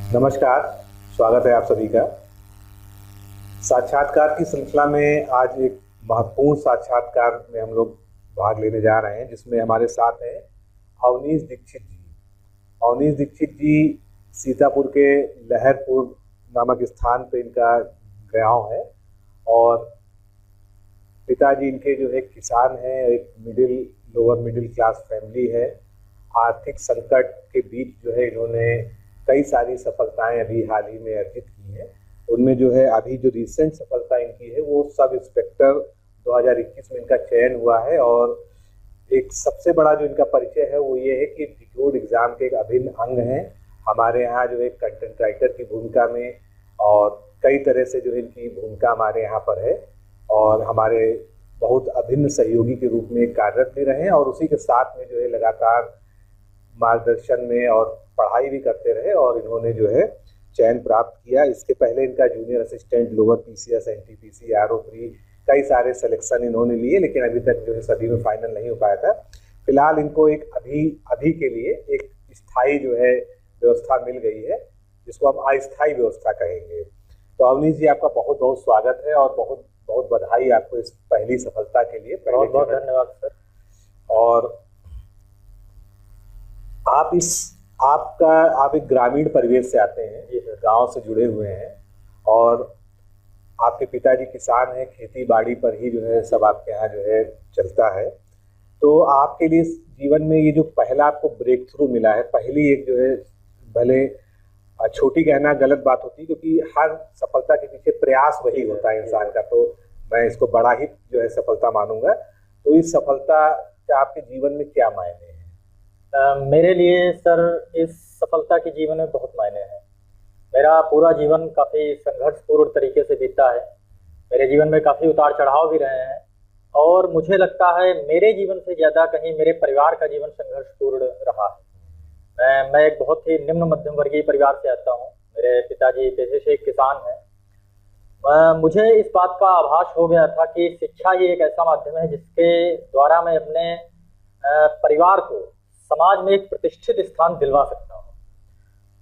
नमस्कार। स्वागत है आप सभी का। साक्षात्कार की श्रृंखला में आज एक महत्वपूर्ण साक्षात्कार में हम लोग भाग लेने जा रहे हैं, जिसमें हमारे साथ हैं अवनीश दीक्षित जी। अवनीश दीक्षित जी सीतापुर के लहरपुर नामक स्थान पे इनका गांव है और पिताजी इनके जो है किसान हैं। एक लोअर मिडिल क्लास फैमिली है। आर्थिक संकट के बीच जो है इन्होंने कई सारी सफलताएं अभी हाल ही में अर्जित की हैं। उनमें जो है अभी जो रिसेंट सफलता इनकी है वो सब इंस्पेक्टर 2021 में इनका चयन हुआ है। और एक सबसे बड़ा जो इनका परिचय है वो ये है कि डिकोड एग्जाम के एक अभिन्न अंग हैं हमारे यहाँ, जो है कंटेंट राइटर की भूमिका में, और कई तरह से जो है इनकी भूमिका हमारे यहाँ पर है और हमारे बहुत अभिन्न सहयोगी के रूप में कार्यरत भी रहे और उसी के साथ में जो है लगातार मार्गदर्शन में और पढ़ाई भी करते रहे और इन्होंने जो है चयन प्राप्त किया। इसके पहले इनका junior assistant, lower PCS, NTPC, आरओ3 कई सारे सिलेक्शन इन्होंने लिए, लेकिन अभी तक जो है सभी में फाइनल नहीं हो पाया था। फिलहाल इनको एक अभी के लिए एक स्थायी जो है व्यवस्था मिल गई है, जिसको हम अस्थायी व्यवस्था कहेंगे। तो अवनीश जी, आपका बहुत बहुत स्वागत है और बहुत बहुत बधाई आपको इस पहली सफलता के लिए। बहुत बहुत धन्यवाद सर। और आप एक ग्रामीण परिवेश से आते हैं, गांव से जुड़े हुए हैं और आपके पिताजी किसान हैं, खेती बाड़ी पर ही जो है सब आपके यहाँ जो है चलता है। तो आपके लिए जीवन में ये जो पहला आपको ब्रेक थ्रू मिला है, पहली एक जो है, भले छोटी कहना गलत बात होती है क्योंकि हर सफलता के पीछे प्रयास वही होता है इंसान का, तो मैं इसको बड़ा ही जो है सफलता मानूंगा। तो इस सफलता का आपके जीवन में क्या मायने हैं? मेरे लिए सर इस सफलता के जीवन में बहुत मायने हैं। मेरा पूरा जीवन काफ़ी संघर्षपूर्ण तरीके से बीता है। मेरे जीवन में काफ़ी उतार चढ़ाव भी रहे हैं और मुझे लगता है मेरे जीवन से ज़्यादा कहीं मेरे परिवार का जीवन संघर्षपूर्ण रहा है। मैं एक बहुत ही निम्न मध्यम वर्गीय परिवार से आता हूँ। मेरे पिताजी पेशे से एक किसान हैं। मुझे इस बात का आभास हो गया था कि शिक्षा ही एक ऐसा माध्यम है जिसके द्वारा मैं अपने परिवार को समाज में एक प्रतिष्ठित स्थान दिलवा सकता हूँ।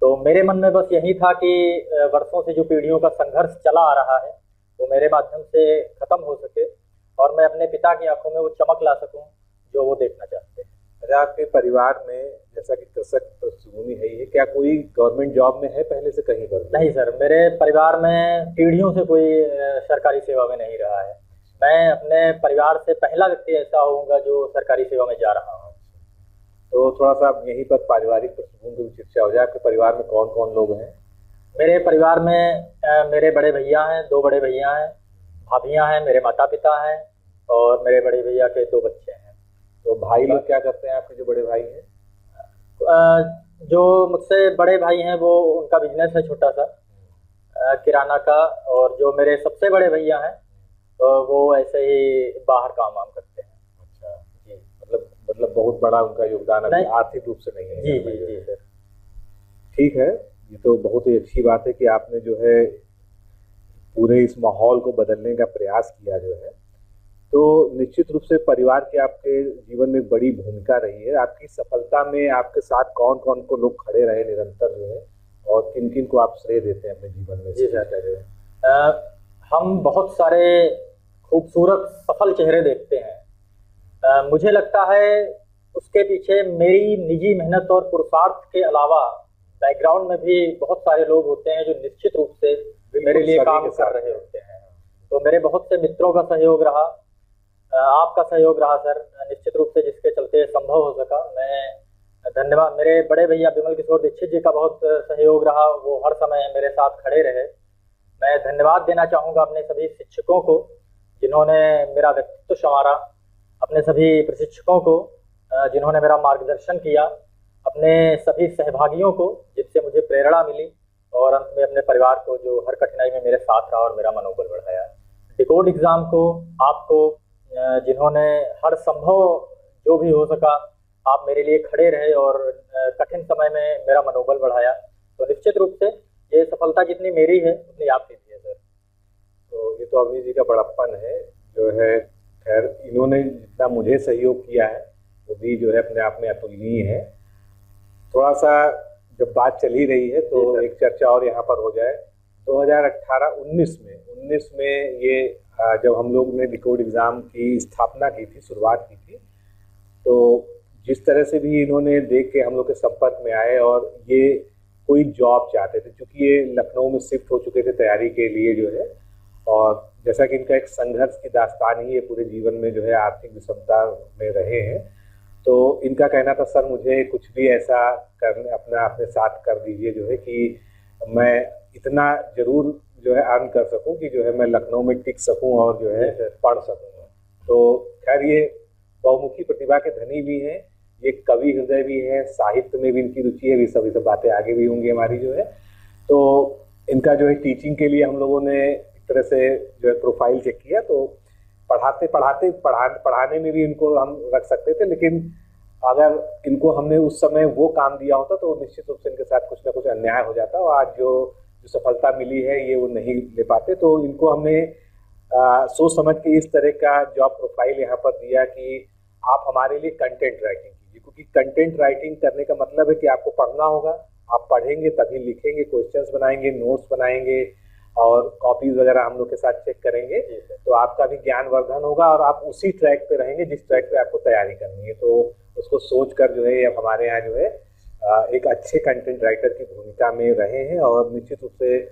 तो मेरे मन में बस यही था कि वर्षों से जो पीढ़ियों का संघर्ष चला आ रहा है वो मेरे माध्यम से खत्म हो सके और मैं अपने पिता की आंखों में वो चमक ला सकूं जो वो देखना चाहते हैं। अच्छा, आपके परिवार में जैसा कि कृषक पृष्ठभूमि है, ये क्या कोई गवर्नमेंट जॉब में है पहले से कहीं पर? नहीं सर, मेरे परिवार में पीढ़ियों से कोई सरकारी सेवा में नहीं रहा है। मैं अपने परिवार से पहला व्यक्ति ऐसा होऊंगा जो सरकारी सेवा में जा रहा हूँ। तो थोड़ा सा आप यहीं पर पारिवारिक पृष्ठभूमि की चर्चा हो जाए। आपके परिवार में कौन कौन लोग हैं? मेरे परिवार में मेरे बड़े भैया हैं, 2 बड़े भैया हैं, भाभियां हैं, मेरे माता पिता हैं और मेरे बड़े भैया के 2 बच्चे हैं। तो भाई लोग क्या करते हैं आपके, जो बड़े भाई हैं? जो मुझसे बड़े भाई हैं वो उनका बिजनेस है छोटा सा किराना का, और जो मेरे सबसे बड़े भैया हैं वो ऐसे ही बाहर काम वाम करते हैं। अच्छा जी, मतलब बहुत बड़ा उनका योगदान अभी आर्थिक रूप से नहीं है। जी जी जी सर। ठीक है, ये तो बहुत ही अच्छी बात है कि आपने जो है पूरे इस माहौल को बदलने का प्रयास किया जो है। तो निश्चित रूप से परिवार की आपके जीवन में बड़ी भूमिका रही है। आपकी सफलता में आपके साथ कौन कौन को लोग खड़े रहे निरंतर जो है, और किन किन को आप श्रेय देते हैं अपने जीवन में? जी सर, हम बहुत सारे खूबसूरत सफल चेहरे देखते हैं। मुझे लगता है उसके पीछे मेरी निजी मेहनत और पुरुषार्थ के अलावा बैकग्राउंड में भी बहुत सारे लोग होते हैं जो निश्चित रूप से मेरे लिए काम कर रहे होते हैं। तो मेरे बहुत से मित्रों का सहयोग रहा, आपका सहयोग रहा सर, निश्चित रूप से, जिसके चलते संभव हो सका। मैं धन्यवाद, मेरे बड़े भैया विमल किशोर दीक्षित जी का बहुत सहयोग रहा, वो हर समय मेरे साथ खड़े रहे। मैं धन्यवाद देना चाहूँगा अपने सभी शिक्षकों को जिन्होंने मेरा व्यक्तित्व संवारा, अपने सभी प्रशिक्षकों को जिन्होंने मेरा मार्गदर्शन किया, अपने सभी सहभागियों को जिनसे मुझे प्रेरणा मिली, और अंत में अपने परिवार को जो हर कठिनाई में मेरे साथ रहा और मेरा मनोबल बढ़ाया। डिकोड एग्जाम को, आपको जिन्होंने हर संभव जो भी हो सका आप मेरे लिए खड़े रहे और कठिन समय में मेरा मनोबल बढ़ाया। तो निश्चित रूप से ये सफलता जितनी मेरी है उतनी आपकी भी है सर। तो ये तो अवनीश जी का बड़प्पन है जो है। खैर, इन्होंने जितना मुझे सहयोग किया है वो भी जो है अपने आप में अतुलनीय है। थोड़ा सा जब बात चल ही रही है तो एक चर्चा और यहाँ पर हो जाए। 2018-19 में ये जब हम लोग ने डिकोड एग्ज़ाम की स्थापना की थी, शुरुआत की थी, तो जिस तरह से भी इन्होंने देख के हम लोग के संपर्क में आए और ये कोई जॉब चाहते थे, क्योंकि ये लखनऊ में शिफ्ट हो चुके थे तैयारी के लिए जो है, और जैसा कि इनका एक संघर्ष की दास्तान ही ये पूरे जीवन में जो है आर्थिक विषमता में रहे हैं, तो इनका कहना था सर मुझे कुछ भी ऐसा करने अपने साथ कर दीजिए जो है कि मैं इतना जरूर जो है अर्न कर सकूं कि जो है मैं लखनऊ में टिक सकूं और जो है पढ़ सकूं। तो खैर ये बहुमुखी प्रतिभा के धनी भी हैं, ये कवि हृदय भी हैं, साहित्य में भी इनकी रुचि है, भी सभी सब बातें आगे भी होंगी हमारी जो है। तो इनका जो है टीचिंग के लिए हम लोगों ने एक तरह से जो है प्रोफाइल चेक किया, तो पढ़ाने में भी इनको हम रख सकते थे, लेकिन अगर इनको हमने उस समय वो काम दिया होता तो निश्चित रूप से इनके साथ कुछ ना कुछ अन्याय हो जाता और आज जो सफलता मिली है ये वो नहीं ले पाते। तो इनको हमने सोच समझ के इस तरह का जॉब प्रोफाइल यहाँ पर दिया कि आप हमारे लिए कंटेंट राइटिंग कीजिए, क्योंकि कंटेंट राइटिंग करने का मतलब है कि आपको पढ़ना होगा, आप पढ़ेंगे तभी लिखेंगे, क्वेश्चंस बनाएंगे, नोट्स बनाएंगे और कॉपीज वगैरह हम लोग के साथ चेक करेंगे, तो आपका भी ज्ञानवर्धन होगा और आप उसी ट्रैक पे रहेंगे जिस ट्रैक पे आपको तैयारी करनी है। तो उसको सोच कर जो है अब हमारे यहाँ जो है एक अच्छे कंटेंट राइटर की भूमिका में रहे हैं और निश्चित रूप से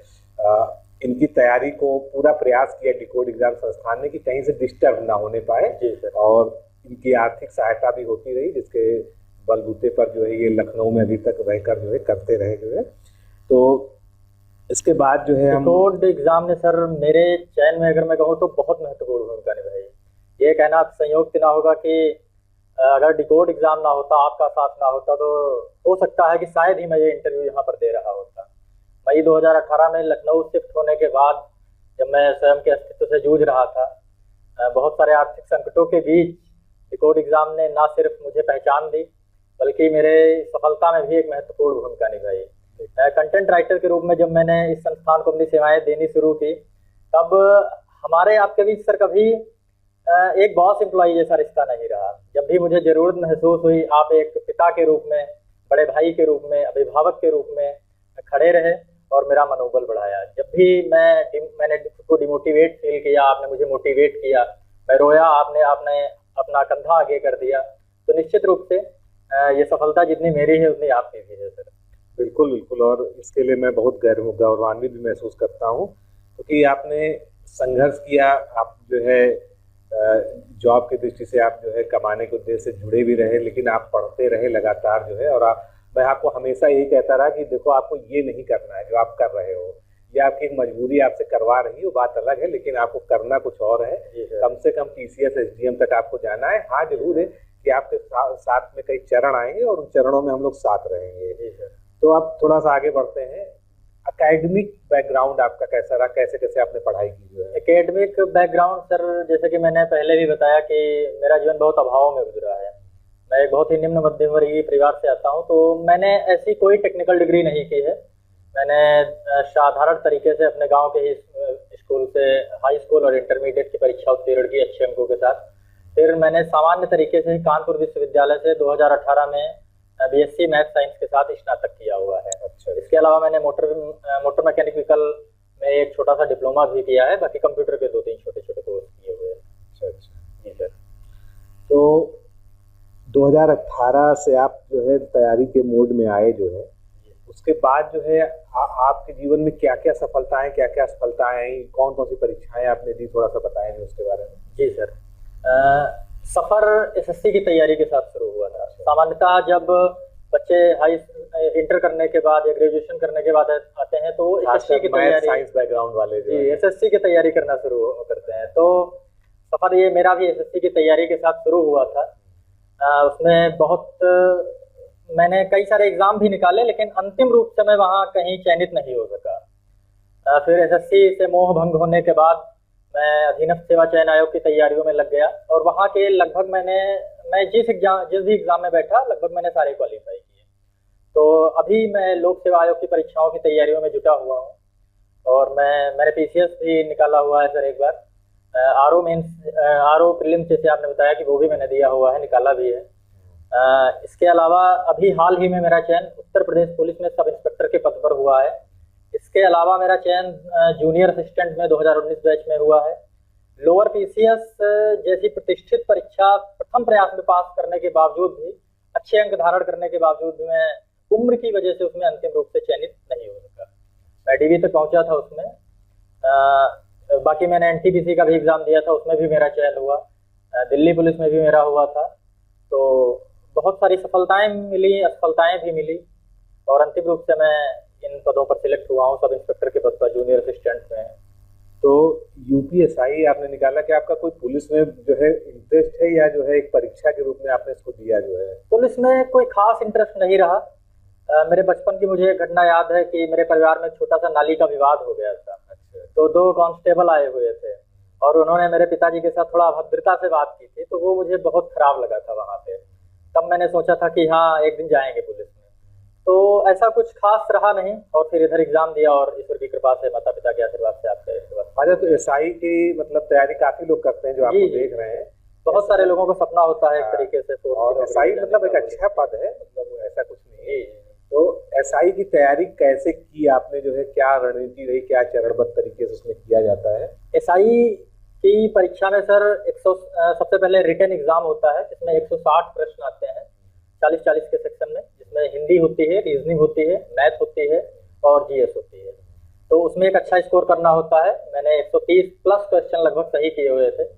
इनकी तैयारी को पूरा प्रयास किया डिकोड एग्जाम संस्थान ने कि कहीं से डिस्टर्ब ना होने पाए, और इनकी आर्थिक सहायता भी होती रही जिसके बलबूते पर जो है ये लखनऊ में अभी तक रहकर जो है करते रहे जो है। तो इसके बाद जो है डिकोड एग्जाम ने सर मेरे चयन में अगर मैं कहूँ तो बहुत महत्वपूर्ण भूमिका निभाई। ये कहना संयोग ना होगा कि अगर डिकोड एग्जाम ना होता, आपका साथ ना होता, तो हो सकता है कि शायद ही मैं ये इंटरव्यू यहाँ पर दे रहा होता। मई 2018 में लखनऊ शिफ्ट होने के बाद जब मैं स्वयं के अस्तित्व से जूझ रहा था, बहुत सारे आर्थिक संकटों के बीच डिकोड एग्जाम ने ना सिर्फ मुझे पहचान दी बल्कि मेरे सफलता में भी एक महत्वपूर्ण भूमिका निभाई। कंटेंट राइटर के रूप में जब मैंने इस संस्थान को अपनी सेवाएं देनी शुरू की, तब हमारे आपके बीच सर कभी एक बॉस एम्प्लॉई जैसा रिश्ता नहीं रहा। जब भी मुझे जरूरत महसूस हुई, आप एक पिता के रूप में, बड़े भाई के रूप में, अभिभावक के रूप में खड़े रहे और मेरा मनोबल बढ़ाया। जब भी मैंने खुद को डिमोटिवेट फील किया, आपने मुझे मोटिवेट किया, मैं रोया, आपने अपना कंधा आगे कर दिया। तो निश्चित रूप से ये सफलता जितनी मेरी है उतनी आपकी भी है सर। बिल्कुल बिल्कुल, और इसके लिए मैं बहुत गौरवान्वित भी महसूस करता हूँ, क्योंकि आपने संघर्ष किया, आप जो है जॉब की दृष्टि से आप जो है कमाने के उद्देश्य से जुड़े भी रहे, लेकिन आप पढ़ते रहे लगातार जो है। और मैं आपको हमेशा यही कहता रहा कि देखो आपको ये नहीं करना है जो आप कर रहे हो, ये आपकी एक मजबूरी आपसे करवा रही है, वो बात अलग है, लेकिन आपको करना कुछ और है। कम से कम TCS SDM तक आपको जाना है। हाँ जरूर है कि आपके साथ में कई चरण आएंगे और उन चरणों में हम लोग साथ रहेंगे। तो आप थोड़ा सा आगे बढ़ते हैं। एकेडमिक बैकग्राउंड आपका कैसा रहा, कैसे कैसे आपने पढ़ाई की जो है? एकेडमिक बैकग्राउंड सर, जैसे कि मैंने पहले भी बताया कि मेरा जीवन बहुत अभाव में गुजरा है। मैं एक बहुत ही निम्न मध्यम वर्गीय परिवार से आता हूं, तो मैंने ऐसी कोई टेक्निकल डिग्री नहीं की है। मैंने साधारण तरीके से अपने गांव के ही स्कूल से हाई स्कूल और इंटरमीडिएट की परीक्षा उत्तीर्ण की अच्छे अंकों के साथ। फिर मैंने सामान्य तरीके से कानपुर विश्वविद्यालय से 2018 में BSc मैथ साइंस के साथ स्नातक किया हुआ है। अच्छा। इसके अलावा मैंने मोटर मैकेनिकल में एक छोटा सा डिप्लोमा भी किया है, बाकी कंप्यूटर के 2-3 छोटे छोटे कोर्स किए हुए हैं। अच्छा अच्छा जी सर। तो 2018 से आप जो है तैयारी के मोड में आए जो है, उसके बाद जो है आपके जीवन में क्या क्या सफलताएं, क्या क्या असफलताएं आई, कौन कौन सी परीक्षाएं आपने दी, थोड़ा सा बताएंगे उसके बारे में? जी सर। सफर SSC की तैयारी के साथ शुरू हुआ था। सामान्यतः जब बच्चे इंटर करने के बाद या ग्रेजुएशन करने के बाद आते हैं तो SSC की तैयारी, साइंस बैकग्राउंड वाले जी SSC की तैयारी करना शुरू करते हैं। तो सफर ये मेरा भी SSC की तैयारी के साथ शुरू हुआ था। उसमें मैंने कई सारे एग्जाम भी निकाले, लेकिन अंतिम रूप से मैं वहाँ कहीं चयनित नहीं हो सका। फिर SSC से मोह भंग होने के बाद मैं अधीनस्थ सेवा चयन आयोग की तैयारियों में लग गया और वहाँ के लगभग मैं जिस भी एग्जाम में बैठा लगभग मैंने सारे क्वालिफाई किए। तो अभी मैं लोक सेवा आयोग की परीक्षाओं की तैयारियों में जुटा हुआ हूँ और मैंने PCS भी निकाला हुआ है सर एक बार। RO प्रीलिम्स जैसे आपने बताया कि वो भी मैंने दिया हुआ है, निकाला भी है। इसके अलावा अभी हाल ही में मेरा चयन उत्तर प्रदेश पुलिस में सब इंस्पेक्टर के पद पर हुआ है। इसके अलावा मेरा चयन जूनियर असिस्टेंट में 2019 बैच में हुआ है। लोअर पीसीएस जैसी प्रतिष्ठित परीक्षा प्रथम प्रयास में पास करने के बावजूद भी, अच्छे अंक धारण करने के बावजूद भी मैं उम्र की वजह से उसमें अंतिम रूप से चयनित नहीं हो सका। मैं डीवी तक पहुंचा था उसमें। बाकी मैंने एनटीपीसी का भी एग्जाम दिया था, उसमें भी मेरा चयन हुआ। दिल्ली पुलिस में भी मेरा हुआ था। तो बहुत सारी सफलताएं मिली, असफलताएं भी मिली, और अंतिम रूप से मैं इन पदों पर सिलेक्ट हुआ हूँ सब इंस्पेक्टर के पद पर, जूनियर असिस्टेंट में। तो यूपीएसआई आपने निकाला कि आपका कोई पुलिस में जो है इंटरेस्ट है, या जो है एक परीक्षा के रूप में आपने इसको दिया जो है? पुलिस में कोई खास इंटरेस्ट नहीं रहा। मेरे बचपन की मुझे एक घटना याद है कि मेरे परिवार में छोटा सा नाली का विवाद हो गया था। अच्छा। तो 2 कांस्टेबल आए हुए थे और उन्होंने मेरे पिताजी के साथ थोड़ा अभद्रता से बात की थी, तो वो मुझे बहुत खराब लगा था वहां पे। तब मैंने सोचा था कि हाँ, एक दिन जाएंगे पुलिस में। तो ऐसा कुछ खास रहा नहीं, और फिर इधर एग्जाम दिया, और ईश्वर की कृपा से, माता पिता के आशीर्वाद से, आपके आशीर्वाद से। अच्छा, तो एसआई की मतलब तयरी काफी लोग करते हैं जो आपको देख रहे हैं। बहुत सारे लोगों को सपना होता है एक तरीके से। और एसआई मतलब एक अच्छा पद है, मतलब ऐसा कुछ नहीं है। तो एसआई की तैयारी कैसे की आपने, जो है क्या रणनीति रही, क्या चरणबद्ध तरीके से उसमें किया जाता है? एसआई की परीक्षा में सर सबसे पहले रिटन एग्जाम होता है, जिसमें 160 प्रश्न आते हैं 40-40 के सेक्शन में, जिसमें हिंदी होती है, रीजनिंग होती है, मैथ होती है और जीएस होती है। तो उसमें एक अच्छा स्कोर करना होता है। मैंने 130 प्लस क्वेश्चन लगभग सही किए हुए थे।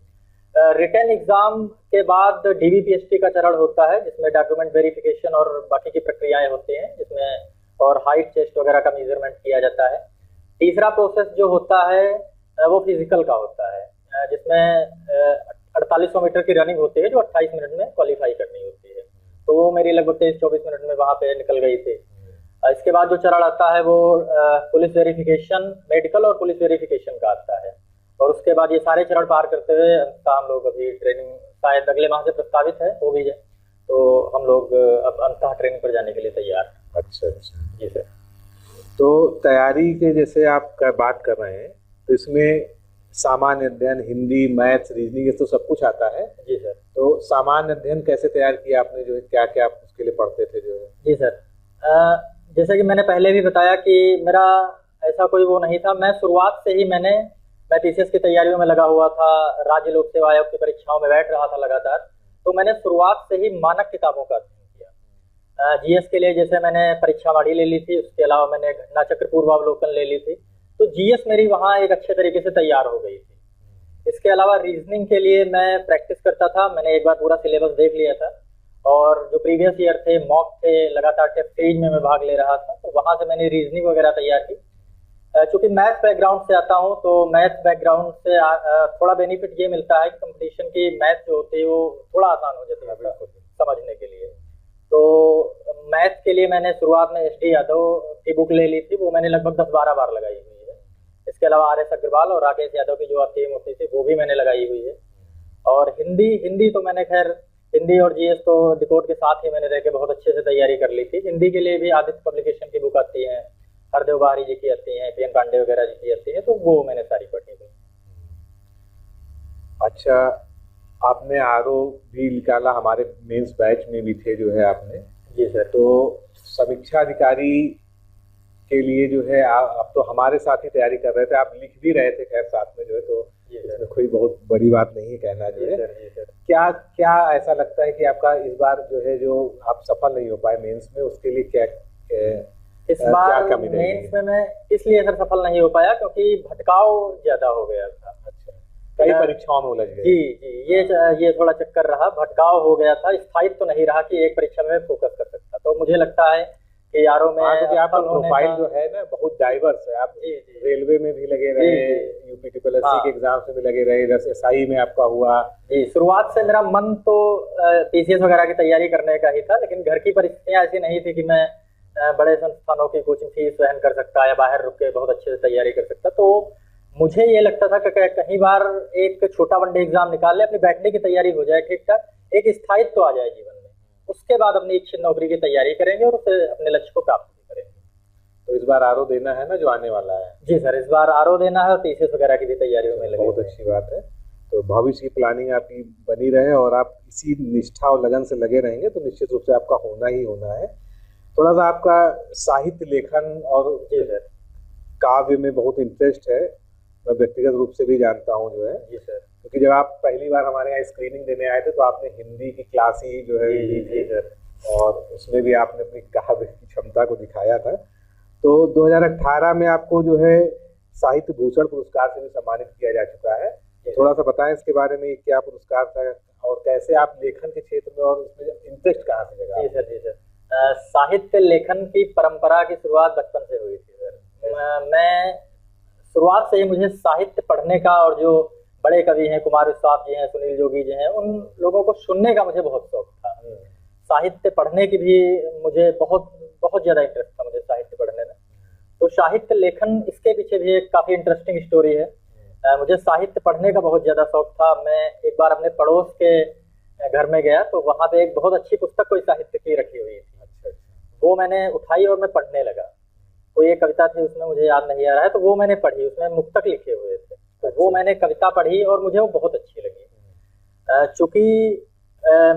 रिटन एग्जाम के बाद डीवीपीएसटी का चरण होता है, जिसमें डॉक्यूमेंट वेरिफिकेशन और बाकी की प्रक्रियाएं होती हैं, जिसमें और हाइट, चेस्ट वगैरह का मेजरमेंट किया जाता है। तीसरा प्रोसेस जो होता है वो फिजिकल का होता है, जिसमें 4800 मीटर की रनिंग होती है, जो 28 मिनट में क्वालिफाई करनी होती है। तो वो मेरी लगभग 23-24 मिनट में वहां पे निकल गई थी। इसके बाद जो चरण आता है वो पुलिस वेरिफिकेशन, मेडिकल और पुलिस वेरिफिकेशन का आता है। और उसके बाद ये सारे चरण पार करते हुए अंततः हम लोग अभी ट्रेनिंग शायद अगले माह से प्रस्तावित है, वो भी है, तो हम लोग अब अंततः ट्रेनिंग पर जाने के लिए तैयार हैं। अच्छा अच्छा जी सर। तो तैयारी के जैसे आप बात कर रहे हैं, तो इसमें सामान्य अध्ययन, हिंदी, मैथ्स, रीजनिंग, ये तो सब कुछ आता है? जी सर। तो सामान्य अध्ययन कैसे तैयार किया आपने, जो है क्या क्या आप उसके लिए पढ़ते थे जो है? जी सर, जैसे कि मैंने पहले भी बताया कि मेरा ऐसा कोई वो नहीं था। मैं शुरुआत से ही मैं पीसीएस की तैयारियों में लगा हुआ था, राज्य लोक सेवा आयोग की परीक्षाओं में बैठ रहा था लगातार। तो मैंने शुरुआत से ही मानक किताबों का अध्ययन किया। जीएस के लिए जैसे मैंने परीक्षावाड़ी ले ली थी, उसके अलावा मैंने घटना चक्र पूर्वावलोकन ले ली थी, तो जीएस मेरी वहाँ एक अच्छे तरीके से तैयार हो गई थी। इसके अलावा रीजनिंग के लिए मैं प्रैक्टिस करता था। मैंने एक बार पूरा सिलेबस देख लिया था, और जो प्रीवियस ईयर थे, मॉक थे, लगातार टेस्ट सीरीज में मैं भाग ले रहा था, तो वहां से मैंने रीजनिंग वगैरह तैयार की। चूंकि मैथ बैकग्राउंड से आता हूं, तो मैथ बैकग्राउंड से थोड़ा बेनिफिट ये मिलता है कि कंपटीशन की मैथ जो होती है वो थोड़ा आसान हो जाती है समझने के लिए। तो मैथ के लिए मैंने शुरुआत में एस डी यादव की बुक ले ली थी, वो मैंने लगभग 10-12 बार लगाई हुई है। इसके अलावा आर एस अग्रवाल और राकेश यादव की जो आती है मोटी थी, वो भी मैंने लगाई हुई है। और हिंदी तो मैंने खैर, हिंदी और जीएस तो डिकोड के साथ ही मैंने रह के बहुत अच्छे से तैयारी कर ली थी। हिंदी के लिए भी आदित्य पब्लिकेशन की बुक आती है, हरदेव बहारी जी की आती है, पीएन पांडे वगैरह जी की आती है, तो वो मैंने सारी पढ़ी थी। अच्छा, आपने आरओ भी निकाला, हमारे मेंस बैच में भी थे जो है आपने? जी सर। तो समीक्षा अधिकारी के लिए जो है आप तो हमारे साथ ही तैयारी कर रहे थे, आप लिख भी रहे थे खैर साथ में जो है, तो इसमें कोई बहुत बड़ी बात नहीं है कहना जो है। क्या क्या ऐसा लगता है कि आपका इस बार जो है, जो आप सफल नहीं हो पाए मेंस में, उसके लिए क्या इस बार मेंस में मैं इसलिए सर सफल नहीं हो पाया क्योंकि भटकाव ज्यादा हो गया था। अच्छा, कई परीक्षाओं में उलझ गए? जी, ये थोड़ा चक्कर रहा, भटकाव हो गया था, स्थायित्व तो नहीं रहा कि एक परीक्षा में फोकस कर सकता। तो मुझे लगता है कि यारों में आपका प्रोफाइल जो है ना बहुत डाइवर्स है। आप रेलवे में भी लगे रहे, यूपीटीपीएससी के एग्जाम में भी लगे रहे, एसआई में आपका हुआ। जी, शुरुआत से मेरा मन तो पीसीएस वगैरह की तैयारी करने का ही था, लेकिन घर की परिस्थितियां ऐसी नहीं थी कि मैं बड़े संस्थानों की कोचिंग फीस वहन कर सकता या बाहर रुक के बहुत अच्छे से तैयारी कर सकता। तो मुझे ये लगता था कि कहीं बार एक छोटा वनडे एग्जाम निकाल ले, अपनी बैठने की तैयारी हो जाए ठीक ठाक, एक स्थायित्व आ जाए जीवन में, उसके बाद अपनी इच्छित नौकरी की तैयारी करेंगे और उसे अपने लक्ष्य को प्राप्त करेंगे। तो इस बार आरओ देना है ना जो आने वाला है? जी सर, इस बार आरओ देना है और पीसीएस वगैरह की भी तैयारियों में लगे। बहुत अच्छी बात है। तो भविष्य की प्लानिंग आपकी बनी रहे और आप इसी निष्ठा और लगन से लगे रहेंगे तो निश्चित रूप से आपका होना ही होना है। थोड़ा सा आपका साहित्य लेखन और जी सर। काव्य में बहुत इंटरेस्ट है, मैं व्यक्तिगत रूप से भी जानता हूँ जो है। जी सर। क्योंकि जब आप पहली बार हमारे यहाँ स्क्रीनिंग देने आए थे तो आपने हिंदी की क्लास ही जो है जी जी सर। और उसमें भी आपने अपनी काव्य की क्षमता को दिखाया था। तो 2018 में आपको जो है साहित्य भूषण पुरस्कार से भी सम्मानित किया जा चुका है। थोड़ा सा बताएं इसके बारे में, क्या पुरस्कार था और कैसे आप लेखन के क्षेत्र में और इसमें इंटरेस्ट कहाँ से जगा? जी सर। जी सर। साहित्य लेखन की परंपरा की शुरुआत बचपन से हुई थी सर। मैं शुरुआत से ही मुझे साहित्य पढ़ने का और जो बड़े कवि हैं, कुमार विश्वास जी हैं, सुनील जोगी जी हैं, उन लोगों को सुनने का मुझे बहुत शौक था। साहित्य पढ़ने की भी मुझे बहुत बहुत ज़्यादा इंटरेस्ट था मुझे साहित्य पढ़ने में। तो साहित्य लेखन, इसके पीछे भी एक काफ़ी इंटरेस्टिंग स्टोरी है। मुझे साहित्य पढ़ने का बहुत ज़्यादा शौक था। मैं एक बार अपने पड़ोस के घर में गया तो वहाँ पे एक बहुत अच्छी पुस्तक कोई साहित्य की रखी हुई थी। वो मैंने उठाई और मैं पढ़ने लगा। कोई एक कविता थी, उसमें मुझे याद नहीं आ रहा है, तो वो मैंने पढ़ी। उसमें मुक्तक लिखे हुए थे, तो वो मैंने कविता पढ़ी और मुझे वो बहुत अच्छी लगी। चूँकि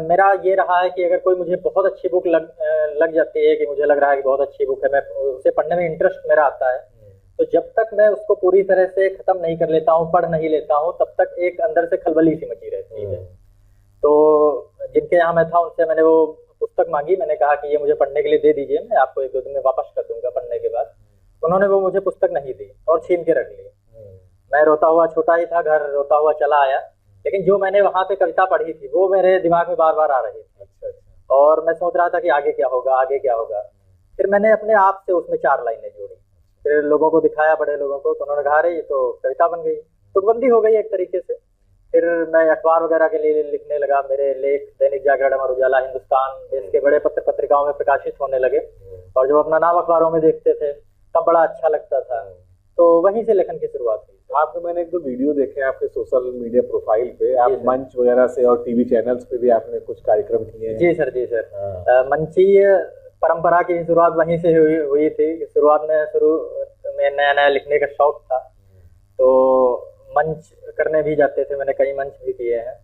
मेरा ये रहा है कि अगर कोई मुझे बहुत अच्छी बुक लग जाती है, कि मुझे लग रहा है कि बहुत अच्छी बुक है, मैं उसे पढ़ने में इंटरेस्ट मेरा आता है, तो जब तक मैं उसको पूरी तरह से खत्म नहीं कर लेता हूँ, पढ़ नहीं लेता हूँ, तब तक एक अंदर से खलबली सी मची रहती है। तो जिनके यहाँ मैं था उनसे मैंने वो पुस्तक मांगी। मैंने कहा कि ये मुझे पढ़ने के लिए दे दीजिए, मैं आपको 1-2 दिन में वापस कर दूंगा पढ़ने के बाद। उन्होंने वो मुझे पुस्तक नहीं दी और छीन के रख ली। मैं रोता हुआ, छोटा ही था घर, रोता हुआ चला आया। लेकिन जो मैंने वहाँ पे कविता पढ़ी थी वो मेरे दिमाग में बार बार आ रही थी और मैं सोच रहा था कि आगे क्या होगा, आगे क्या होगा। फिर मैंने अपने आप से उसमें 4 लाइनें जोड़ी, फिर लोगों को दिखाया, बड़े लोगों को, तो उन्होंने कहा अरे ये तो कविता बन गई, तुकबंदी हो गई एक तरीके से। फिर मैं अखबार वगैरह के लिए लिखने लगा। मेरे लेख दैनिक जागरण, अमर उजाला, हिंदुस्तान, देश के बड़े पत्र पत्रिकाओं में प्रकाशित होने लगे और जब अपना नाम अखबारों में देखते थे तब बड़ा अच्छा लगता था। तो वहीं से लेखन की शुरुआत हुई। आपको मैंने 1-2 वीडियो देखे आपके सोशल मीडिया प्रोफाइल पे, आप मंच वगैरह से और टीवी चैनल्स पे भी आपने कुछ कार्यक्रम किए हैं। जी सर। जी सर। मंचीय परंपरा की शुरुआत वहीं से हुई थी। शुरुआत में नया नया लिखने का शौक था, तो मंच करने भी जाते थे, मैंने कई मंच भी किए हैं।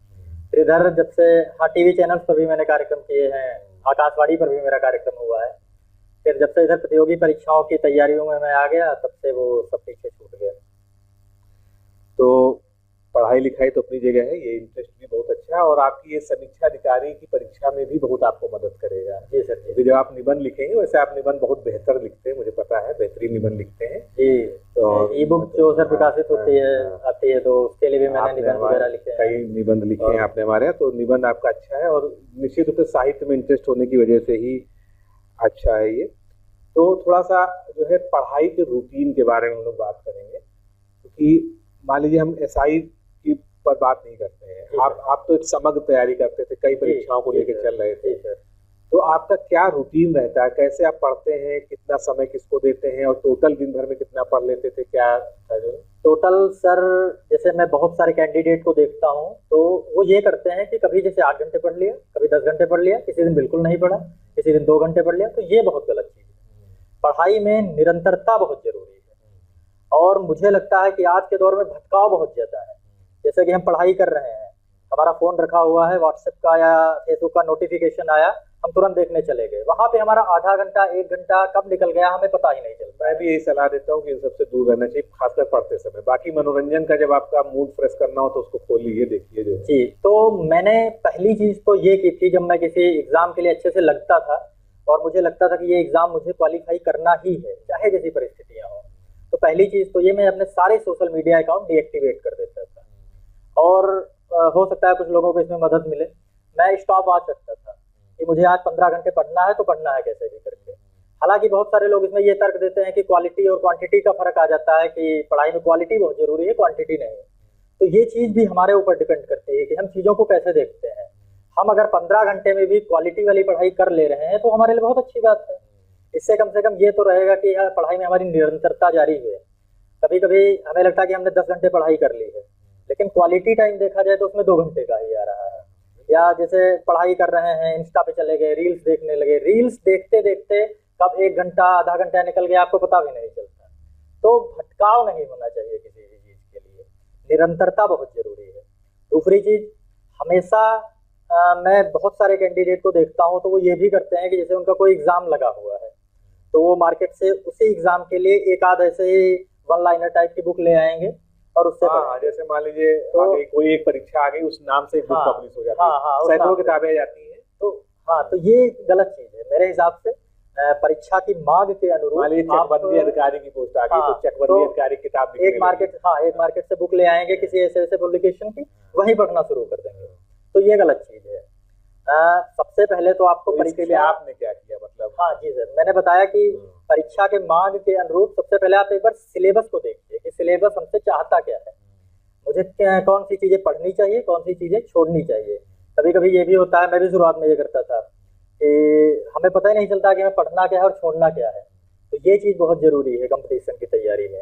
फिर इधर जब से, हाँ, टीवी चैनल्स पर भी मैंने कार्यक्रम किए हैं, आकाशवाणी पर भी मेरा कार्यक्रम हुआ है। फिर जब से इधर प्रतियोगी परीक्षाओं की तैयारियों में मैं आ गया, तब से वो सब पीछे छूट गया। तो पढ़ाई लिखाई तो अपनी जगह है, ये इंटरेस्ट भी बहुत अच्छा है और आपकी ये समीक्षा अधिकारी की परीक्षा में भी बहुत आपको मदद करेगा। जी सर। क्योंकि जब आप निबंध लिखेंगे, वैसे आप निबंध बहुत बेहतर लिखते हैं, मुझे पता है, बेहतरीन निबंध लिखते हैं। जी। तो ई बुक जो सर प्रकाशित होती है, आती है, तो उसके लिए भी मैंने निबंध वगैरह लिखे हैं। कई निबंध लिखे हैं आपने हमारे यहाँ, तो निबंध आपका अच्छा है और निश्चित रूप से साहित्य में इंटरेस्ट होने की वजह से ही अच्छा है ये। तो थोड़ा सा जो है पढ़ाई के रूटीन के बारे में हम लोग बात करेंगे, क्योंकि मान लीजिए हम एसआई की पर बात नहीं करते हैं, आप तो एक समग्र तैयारी करते थे, कई परीक्षाओं को लेकर चल रहे थे, तो आपका क्या रूटीन रहता है, कैसे आप पढ़ते हैं, कितना समय किसको देते हैं और टोटल दिन भर में कितना पढ़ लेते थे, क्या था जो टोटल? सर, जैसे मैं बहुत सारे कैंडिडेट को देखता हूँ तो वो ये करते हैं कि कभी जैसे 8 घंटे पढ़ लिया, कभी 10 घंटे पढ़ लिया, किसी दिन बिल्कुल नहीं पढ़ा, किसी दिन 2 घंटे पढ़ लिया। तो ये बहुत गलत चीज़ है। पढ़ाई में निरंतरता बहुत जरूरी है और मुझे लगता है कि आज के दौर में भटकाव बहुत ज्यादा है। जैसे कि हम पढ़ाई कर रहे हैं, हमारा फोन रखा हुआ है, व्हाट्सएप का या फेसबुक का नोटिफिकेशन आया, हम तुरंत देखने चले गए, वहां पे हमारा आधा घंटा 1 घंटा कब निकल गया हमें पता ही नहीं चलता। मैं भी यही सलाह देता हूँ कि इन सबसे दूर रहना चाहिए, खासकर पढ़ते समय। बाकी मनोरंजन का जब आपका मूड फ्रेश करना हो तो उसको खोल लीजिए, देखिए जो जी। तो मैंने पहली चीज तो ये की थी, जब मैं किसी एग्जाम के लिए अच्छे से लगता था और मुझे लगता था कि ये एग्जाम मुझे क्वालिफाई करना ही है, चाहे जैसी परिस्थितियां हो, तो पहली चीज तो ये, मैं अपने सारे सोशल मीडिया अकाउंट डीएक्टिवेट कर देता था। और हो सकता है कुछ लोगों को इसमें मदद मिले। मैं स्टॉप वॉच रखता था कि मुझे आज 15 घंटे पढ़ना है तो पढ़ना है कैसे भी करके। हालांकि बहुत सारे लोग इसमें ये तर्क देते हैं कि क्वालिटी और क्वांटिटी का फर्क आ जाता है, कि पढ़ाई में क्वालिटी बहुत जरूरी है, क्वांटिटी नहीं। तो ये चीज भी हमारे ऊपर डिपेंड करती है कि हम चीजों को कैसे देखते हैं। हम अगर 15 घंटे में भी क्वालिटी वाली पढ़ाई कर ले रहे हैं तो हमारे लिए बहुत अच्छी बात है। इससे कम से कम ये तो रहेगा कि यार पढ़ाई में हमारी निरंतरता जारी है। कभी कभी हमें लगता है कि हमने 10 घंटे पढ़ाई कर ली है, लेकिन क्वालिटी टाइम देखा जाए तो उसमें 2 घंटे का ही आ रहा है। या जैसे पढ़ाई कर रहे हैं, इंस्टा पे चले गए, रील्स देखने लगे, रील्स देखते देखते कब 1 घंटा आधा घंटा निकल गया आपको पता भी नहीं चलता। तो भटकाव नहीं होना चाहिए किसी भी चीज के लिए, निरंतरता बहुत जरूरी है। दूसरी चीज, हमेशा मैं बहुत सारे कैंडिडेट को देखता हूँ तो वो ये भी करते हैं कि जैसे उनका कोई एग्जाम लगा हुआ है तो वो मार्केट से उसी एग्जाम के लिए एक आध ऐसे ही वन लाइनर टाइप की बुक ले आएंगे और उससे हाँ, जैसे मान लीजिए तो कोई एक परीक्षा आ गई, उस नाम से एक बुक हाँ पब्लिश हो जाती है, हाँ सैकड़ों किताबें आ जाती हैं। तो हाँ, तो ये गलत चीज है मेरे हिसाब से। परीक्षा की मांग के अनुरूप मान लीजिए चकबंदी अधिकारी की पोस्ट आ गई, हाँ, तो चकबंदी अधिकारी किताब एक मार्केट से बुक ले आएंगे किसी ऐसे ऐसे पब्लिकेशन की, वही पढ़ना शुरू कर देंगे, तो ये गलत चीज है। सबसे पहले तो आपको तो इसके लिए आपने क्या किया, मतलब? हाँ जी सर, मैंने बताया कि परीक्षा के मांग के अनुरूप सबसे पहले आप एक बार सिलेबस को देखिए कि सिलेबस हमसे चाहता क्या है, मुझे कौन सी चीजें पढ़नी चाहिए, कौन सी चीजें छोड़नी चाहिए। कभी कभी ये भी होता है, मैं भी शुरुआत में ये करता था कि हमें पता ही नहीं चलता कि हमें पढ़ना क्या है और छोड़ना क्या है, तो ये चीज बहुत जरूरी है कंपटीशन की तैयारी में।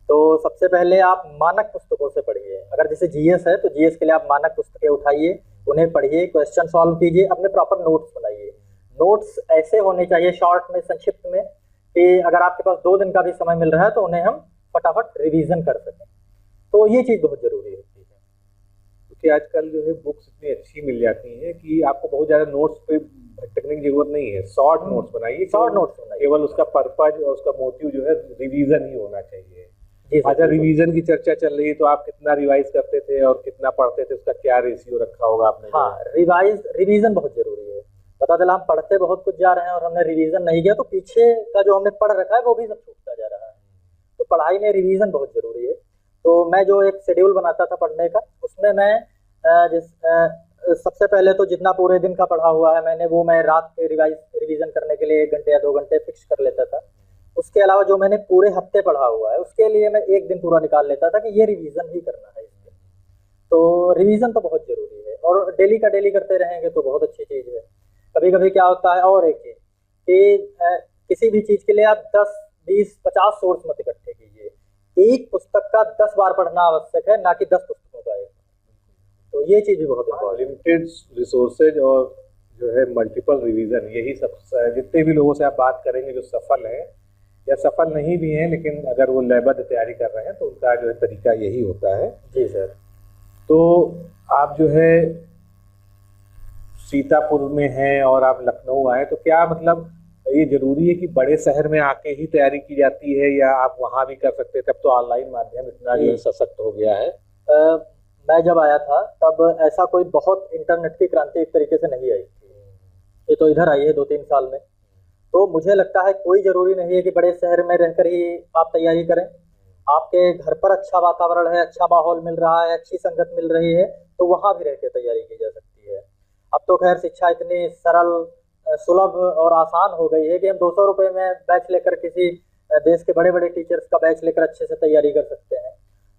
तो सबसे पहले आप मानक पुस्तकों से पढ़िए, अगर जैसे जीएस है तो जीएस के लिए आप मानक पुस्तकें उठाइए, उन्हें पढ़िए, क्वेश्चन सॉल्व कीजिए, अपने प्रॉपर नोट्स बनाइए। नोट्स ऐसे होने चाहिए शॉर्ट में, संक्षिप्त में, कि अगर आपके पास 2 दिन का भी समय मिल रहा है तो उन्हें हम फटाफट रिवीजन कर सकें, तो ये चीज बहुत जरूरी होती है। क्योंकि आजकल जो है बुक्स इतनी अच्छी मिल जाती हैं कि आपको बहुत ज्यादा नोट्स पे भटकने की जरूरत नहीं है, शॉर्ट नोट्स बनाइए, शॉर्ट नोट्स बनाइए, केवल उसका पर्पज और उसका मोटिव जो है रिवीजन ही होना चाहिए। अच्छा, रिवीजन की चर्चा चल रही है, तो आप कितना रिवाइज करते थे और कितना पढ़ते थे, उसका क्या रेशियो रखा होगा आपने? हाँ, रिवीजन बहुत जरूरी है। पता चला हम पढ़ते बहुत कुछ जा रहे हैं और हमने रिवीजन नहीं किया तो पीछे का जो हमने पढ़ रखा है वो भी सब छूटता जा रहा है, तो पढ़ाई में रिवीजन बहुत जरूरी है। तो मैं जो एक शेड्यूल बनाता था पढ़ने का, उसमें मैं सबसे पहले तो जितना पूरे दिन का पढ़ा हुआ है मैंने, वो मैं रात के रिवीजन करने के लिए 1 घंटे या 2 घंटे फिक्स कर लेता था। उसके अलावा जो मैंने पूरे हफ्ते पढ़ा हुआ है उसके लिए मैं 1 दिन पूरा निकाल लेता था कि ये रिवीजन ही करना है इसके। तो रिवीजन तो बहुत जरूरी है और डेली का डेली करते रहेंगे तो बहुत अच्छी चीज है। कभी कभी क्या होता है, और एक चीज कि किसी भी चीज के लिए आप 10, 20, 50 सोर्स मत इकट्ठे कीजिए, एक पुस्तक का 10 बार पढ़ना आवश्यक है, ना कि 10 पुस्तकों का एक। तो ये चीज भी बहुत इम्पोर्टेंट। लिमिटेड रिसोर्सेज और जो है मल्टीपल रिवीजन, यही सब जितने भी लोगों से आप बात करेंगे जो सफल है या सफल नहीं भी हैं, लेकिन अगर वो लयबद्ध तैयारी कर रहे हैं तो उनका जो है तरीका यही होता है। जी सर। तो आप जो है सीतापुर में हैं और आप लखनऊ आए, तो क्या मतलब ये जरूरी है कि बड़े शहर में आके ही तैयारी की जाती है या आप वहां भी कर सकते थे? अब तो ऑनलाइन माध्यम इतना जो है सशक्त हो गया है। मैं जब आया था तब ऐसा कोई बहुत इंटरनेट की क्रांति एक तरीके से नहीं आई थी, ये तो इधर आई है 2-3 साल में। तो मुझे लगता है कोई जरूरी नहीं है कि बड़े शहर में रहकर ही आप तैयारी करें, आपके घर पर अच्छा वातावरण है, अच्छा माहौल मिल रहा है, अच्छी संगत मिल रही है, तो वहां भी रह के तैयारी की जा सकती है। अब तो खैर शिक्षा इतनी सरल, सुलभ और आसान हो गई है कि हम 200 रुपये में बैच लेकर किसी देश के बड़े बड़े टीचर्स का बैच लेकर अच्छे से तैयारी कर सकते हैं।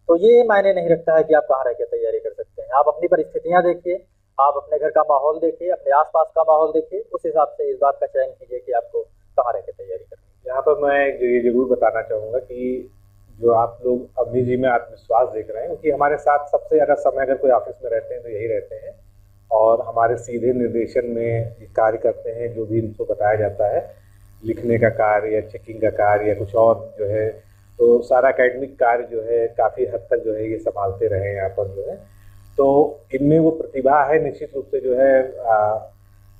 तो ये मायने नहीं रखता है कि आप कहाँ रह के तैयारी कर सकते हैं। आप अपनी परिस्थितियां देखिए, आप अपने घर का माहौल देखिए, अपने आसपास का माहौल देखिए, उस हिसाब से इस बात का चयन कीजिए कि आपको कहाँ रह के तैयारी करनी है। यहाँ पर मैं ये जरूर बताना चाहूँगा कि जो आप लोग अवनी जी में आत्मविश्वास देख रहे हैं, क्योंकि हमारे साथ सबसे ज़्यादा समय अगर कोई ऑफिस में रहते हैं तो यही रहते हैं और हमारे सीधे निर्देशन में कार्य करते हैं। जो भी इनको बताया जाता है, लिखने का कार्य या चेकिंग का कार्य या कुछ और जो है, तो सारा एकेडमिक कार्य जो है काफ़ी हद तक जो है ये संभालते रहे यहाँ पर जो है। तो इनमें वो प्रतिभा है, निश्चित रूप से जो है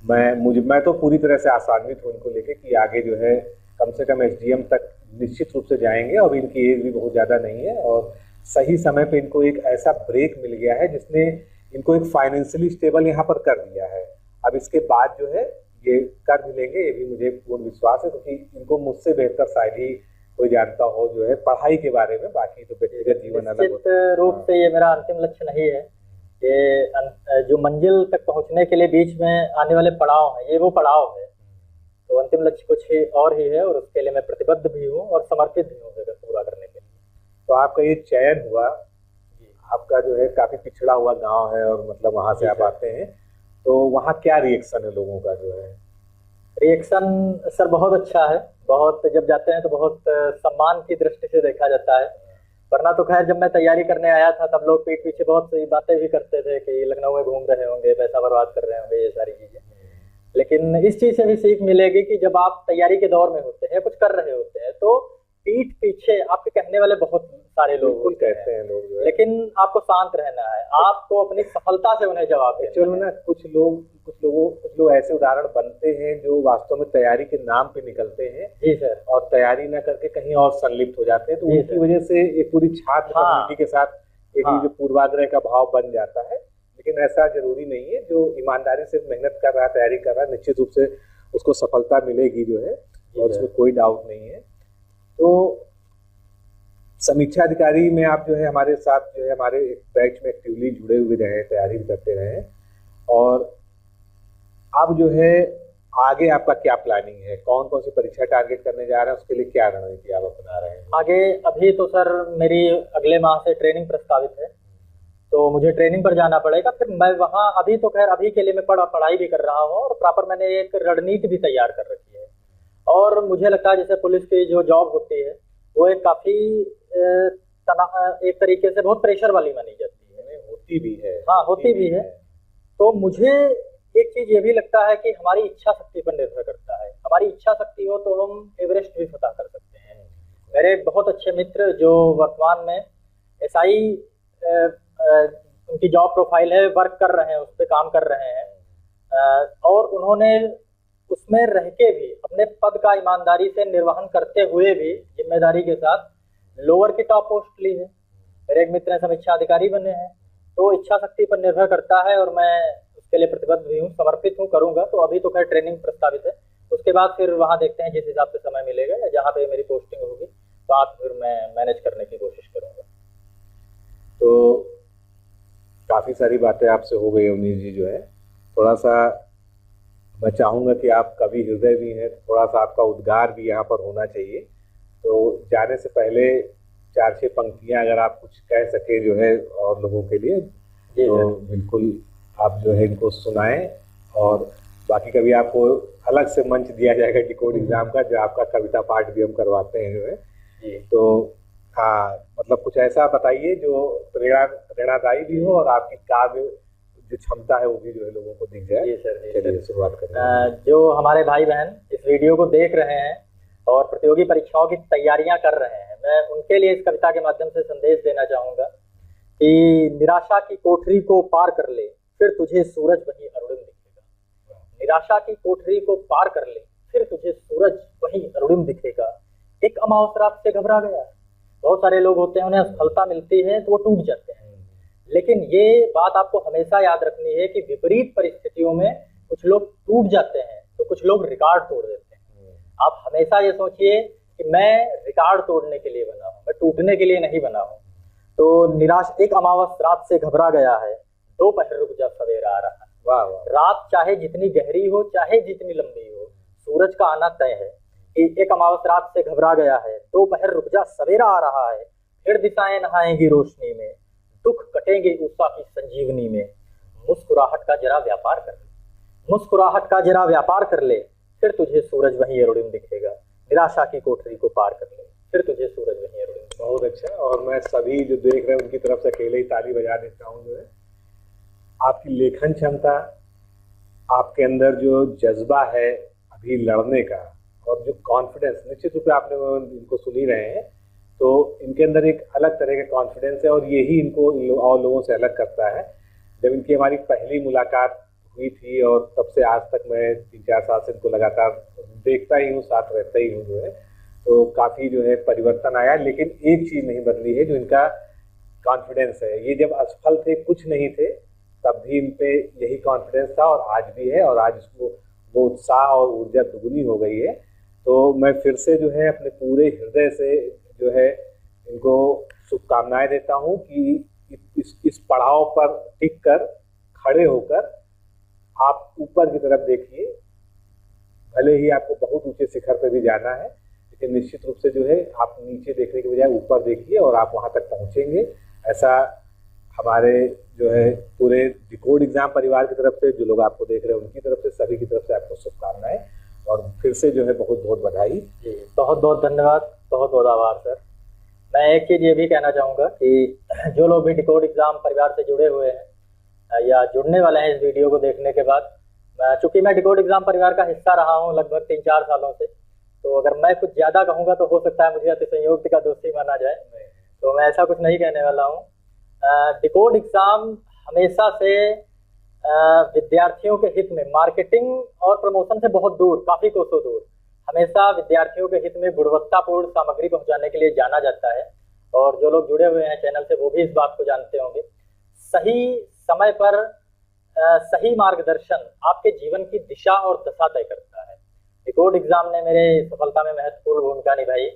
मैं तो पूरी तरह से आसान्वित हूँ इनको लेके कि आगे जो है कम से कम एसडीएम तक निश्चित रूप से जाएंगे। और इनकी एज भी बहुत ज़्यादा नहीं है और सही समय पे इनको एक ऐसा ब्रेक मिल गया है जिसने इनको एक फाइनेंशियली स्टेबल यहाँ पर कर दिया है। अब इसके बाद जो है ये कर भी लेंगे, ये भी मुझे पूर्ण विश्वास है, क्योंकि इनको मुझसे बेहतर शायद ही कोई जानता हो जो है पढ़ाई के बारे में। बाकी तो व्यक्तिगत जीवन अलग होता है। रूप से ये मेरा अंतिम लक्ष्य नहीं है, ये जो मंजिल तक पहुंचने के लिए बीच में आने वाले पड़ाव हैं, ये वो पड़ाव है। तो अंतिम लक्ष्य कुछ ही और ही है और उसके लिए मैं प्रतिबद्ध भी हूँ और समर्पित भी हूँ पूरा करने के लिए। तो आपका ये चयन हुआ, आपका जो है काफी पिछड़ा हुआ गांव है और मतलब वहां से आप आते हैं, तो वहाँ क्या रिएक्शन है लोगों का जो है? रिएक्शन सर बहुत अच्छा है, बहुत जब जाते हैं तो बहुत सम्मान की दृष्टि से देखा जाता है। वरना तो खैर जब मैं तैयारी करने आया था तब लोग पीठ पीछे बहुत सी बातें भी करते थे कि लखनऊ में घूम रहे होंगे, पैसा बर्बाद कर रहे होंगे, ये सारी चीजें। लेकिन इस चीज से भी सीख मिलेगी कि जब आप तैयारी के दौर में होते हैं, कुछ कर रहे होते हैं, तो पीठ पीछे आपके कहने वाले बहुत सारे लोग बिल्कुल कहते हैं लोग जो है, लेकिन आपको शांत रहना है, आपको अपनी सफलता से उन्हें जवाब देना एक्चुअल में ना कुछ लोग ऐसे उदाहरण बनते हैं जो वास्तव में तैयारी के नाम पे निकलते हैं जी सर, और तैयारी ना करके कहीं और संलिप्त हो जाते हैं, तो जी उनकी सर। वजह से एक पूरी छात्र हाँ। कम्युनिटी के साथ एक हाँ। जो पूर्वाग्रह का भाव बन जाता है, लेकिन ऐसा जरूरी नहीं है। जो ईमानदारी से मेहनत कर रहा है, तैयारी कर रहा है, निश्चित रूप से उसको सफलता मिलेगी जो है, और इसमें कोई डाउट नहीं है। तो समीक्षा अधिकारी में आप जो है हमारे साथ जो है हमारे एक बैच में एक्टिवली जुड़े हुए रहे, तैयारी भी करते रहे, और अब जो है आगे आपका क्या प्लानिंग है, कौन कौन सी परीक्षा टारगेट करने जा रहे हैं, उसके लिए क्या रणनीति आप अपना रहे हैं? आगे अभी तो सर मेरी अगले माह से ट्रेनिंग प्रस्तावित है, तो मुझे ट्रेनिंग पर जाना पड़ेगा। फिर मैं वहाँ अभी तो खैर अभी के लिए मैं पढ़ाई भी कर रहा हूँ, और प्रॉपर मैंने एक रणनीति भी तैयार कर रखी है। और मुझे लगता है जैसे पुलिस की जो जॉब होती है वो एक काफी एक तरीके से बहुत प्रेशर वाली मानी जाती है। होती भी है। हाँ, होती भी है। तो मुझे एक चीज ये भी लगता है कि हमारी इच्छा शक्ति पर निर्भर करता है। हमारी इच्छा शक्ति हो तो हम एवरेस्ट भी फतह कर सकते हैं। मेरे बहुत अच्छे मित्र जो वर्तमान में एसआई उनकी जॉब प्रोफाइल है, वर्क कर रहे हैं, उस पर काम कर रहे हैं, और उन्होंने उसमें रह के भी अपने पद का ईमानदारी से निर्वहन करते हुए भी जिम्मेदारी के साथ लोअर की टॉप पोस्ट ली है। मेरे एक मित्र समीक्षा अधिकारी बने हैं। तो इच्छा शक्ति पर निर्भर करता है, और मैं उसके लिए प्रतिबद्ध भी हूँ, समर्पित हूँ, करूंगा। तो अभी तो खैर ट्रेनिंग प्रस्तावित है, उसके बाद फिर वहाँ देखते हैं जिस हिसाब से समय मिलेगा या जहाँ पे मेरी पोस्टिंग होगी, तो आप फिर मैं मैनेज करने की कोशिश करूंगा। तो काफी सारी बातें आपसे हो गई अवनीश जी। जो है थोड़ा सा मैं चाहूंगा कि आप कवि हृदय भी हैं, थोड़ा सा आपका उद्गार भी यहाँ पर होना चाहिए। तो जाने से पहले 4-6 पंक्तियां अगर आप कुछ कह सके जो है और लोगों के लिए, तो बिल्कुल आप जो है इनको सुनाएं। और बाकी कभी आपको अलग से मंच दिया जाएगा डिकोड एग्जाम का, जो आपका कविता पाठ भी हम करवाते हैं जो है। तो हाँ, मतलब कुछ ऐसा बताइए जो प्रेरणादायी भी हो और आपकी काव्य जो क्षमता है वो भी जो है लोगों को दिख जाए। चलिए शुरुआत करते हैं। जो हमारे भाई बहन इस वीडियो को देख रहे हैं और प्रतियोगी परीक्षाओं की तैयारियां कर रहे हैं, मैं उनके लिए इस कविता के माध्यम से संदेश देना चाहूंगा कि निराशा की कोठरी को पार कर ले, फिर तुझे सूरज वहीं अरुणिम दिखेगा। निराशा की कोठरी को पार कर ले, फिर तुझे सूरज वहीं अरुणिम दिखेगा। एक अमावस रात से घबरा गया। बहुत सारे लोग होते हैं, उन्हें सफलता मिलती है तो वो टूट जाते हैं, लेकिन ये बात आपको हमेशा याद रखनी है कि विपरीत परिस्थितियों में कुछ लोग टूट जाते हैं तो कुछ लोग रिकॉर्ड तोड़ देते हैं। आप हमेशा ये सोचिए कि मैं रिकॉर्ड तोड़ने के लिए बना हूँ, मैं टूटने के लिए नहीं बना हूँ। तो एक अमावस रात से घबरा गया है, दोपहर रुक जा सवेरा आ रहा है। वाह वाह। रात चाहे जितनी गहरी हो, चाहे जितनी लंबी हो, सूरज का आना तय है। एक अमावस रात से घबरा गया है, दोपहर रुक जा सवेरा आ रहा है। फिर दिशाएं नहाएंगी रोशनी में, दुख कटेंगे उषा की संजीवनी में। मुस्कुराहट का जरा व्यापार कर ले, मुस्कुराहट का जरा व्यापार कर ले, फिर तुझे सूरज वहीं अरुणिम दिखेगा। निराशा की कोठरी को पार कर ले, फिर तुझे सूरज वहीं अरुणिम। बहुत अच्छा। और मैं सभी जो देख रहे हैं उनकी तरफ से अकेले ही ताली बजा देता हूँ। जो है आपकी लेखन क्षमता, आपके अंदर जो जज्बा है अभी लड़ने का, और जो कॉन्फिडेंस, निश्चित रूप से आपने इनको सुन ही रहे हैं, तो इनके अंदर एक अलग तरह का कॉन्फिडेंस है, और यही इनको और लोगों से अलग करता है। जब इनकी हमारी पहली मुलाकात हुई थी और तब से आज तक मैं 3-4 साल से इनको लगातार देखता ही हूँ, साथ रहता ही हूँ जो है, तो काफ़ी जो है परिवर्तन आया। लेकिन एक चीज़ नहीं बदली है, जो इनका कॉन्फिडेंस है। ये जब असफल थे, कुछ नहीं थे, तब भी इन पे यही कॉन्फिडेंस था और आज भी है, और आज इसको वो उत्साह और ऊर्जा दुगुनी हो गई है। तो मैं फिर से जो है अपने पूरे हृदय से जो है इनको शुभकामनाएं देता हूं कि इस पड़ाव पर टिक कर, खड़े होकर आप ऊपर की तरफ देखिए। भले ही आपको बहुत ऊंचे शिखर पर भी जाना है, लेकिन निश्चित रूप से जो है आप नीचे देखने के बजाय ऊपर देखिए और आप वहां तक पहुंचेंगे। ऐसा हमारे जो है पूरे डिकोड एग्जाम परिवार की तरफ से, जो लोग आपको देख रहे हैं उनकी तरफ से, सभी की तरफ से आपको शुभकामनाएं, और फिर से जो है बहुत बहुत बधाई। बहुत बहुत धन्यवाद, बहुत बहुत आभार सर। मैं एक चीज़ ये भी कहना चाहूँगा कि जो लोग भी डिकोड एग्जाम परिवार से जुड़े हुए हैं या जुड़ने वाले हैं इस वीडियो को देखने के बाद, चूंकि मैं डिकोड एग्जाम परिवार का हिस्सा रहा हूँ लगभग 3-4 सालों से, तो अगर मैं कुछ ज़्यादा कहूँगा तो हो सकता है मुझे अतिसंयोक्ति का दोषी माना जाए। तो तो मैं ऐसा कुछ नहीं कहने वाला हूँ। डिकोड एग्जाम हमेशा से विद्यार्थियों के हित में, मार्केटिंग और प्रमोशन से बहुत दूर, काफी कोसों दूर, हमेशा विद्यार्थियों के हित में गुणवत्तापूर्ण सामग्री पहुंचाने के लिए जाना जाता है। और जो लोग जुड़े हुए हैं चैनल से वो भी इस बात को जानते होंगे। सही समय पर सही मार्गदर्शन आपके जीवन की दिशा और दशा तय करता है। डिकोड एग्जाम ने मेरे सफलता में महत्वपूर्ण भूमिका निभाई।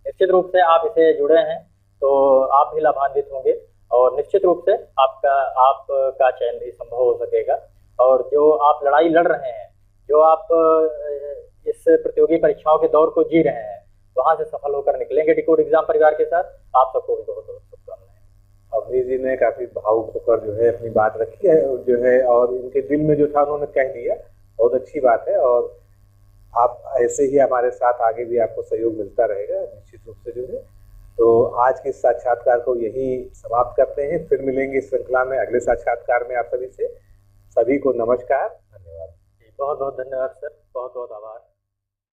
निश्चित रूप से आप इसे जुड़े हैं तो आप भी लाभान्वित होंगे और निश्चित रूप से आपका चयन भी संभव हो सकेगा। और जो आप लड़ाई लड़ रहे हैं, जो आप इस प्रतियोगी परीक्षाओं के दौर को जी रहे हैं, वहां से सफल होकर निकलेंगे डिकोड एग्जाम परिवार के साथ। आप सबको भी बहुत बहुत शुभकामनाएं। अवनीश जी ने काफी भावुक होकर जो है अपनी बात रखी है जो है, और इनके दिल में जो था उन्होंने कह दिया, बहुत अच्छी बात है। और आप ऐसे ही हमारे साथ आगे भी आपको सहयोग मिलता रहेगा निश्चित रूप से जो है। तो आज के साक्षात्कार को यही समाप्त करते हैं, फिर मिलेंगे इस श्रृंखला में अगले साक्षात्कार में आप सभी से। सभी को नमस्कार, धन्यवाद। बहुत बहुत धन्यवाद सर, बहुत बहुत आभार।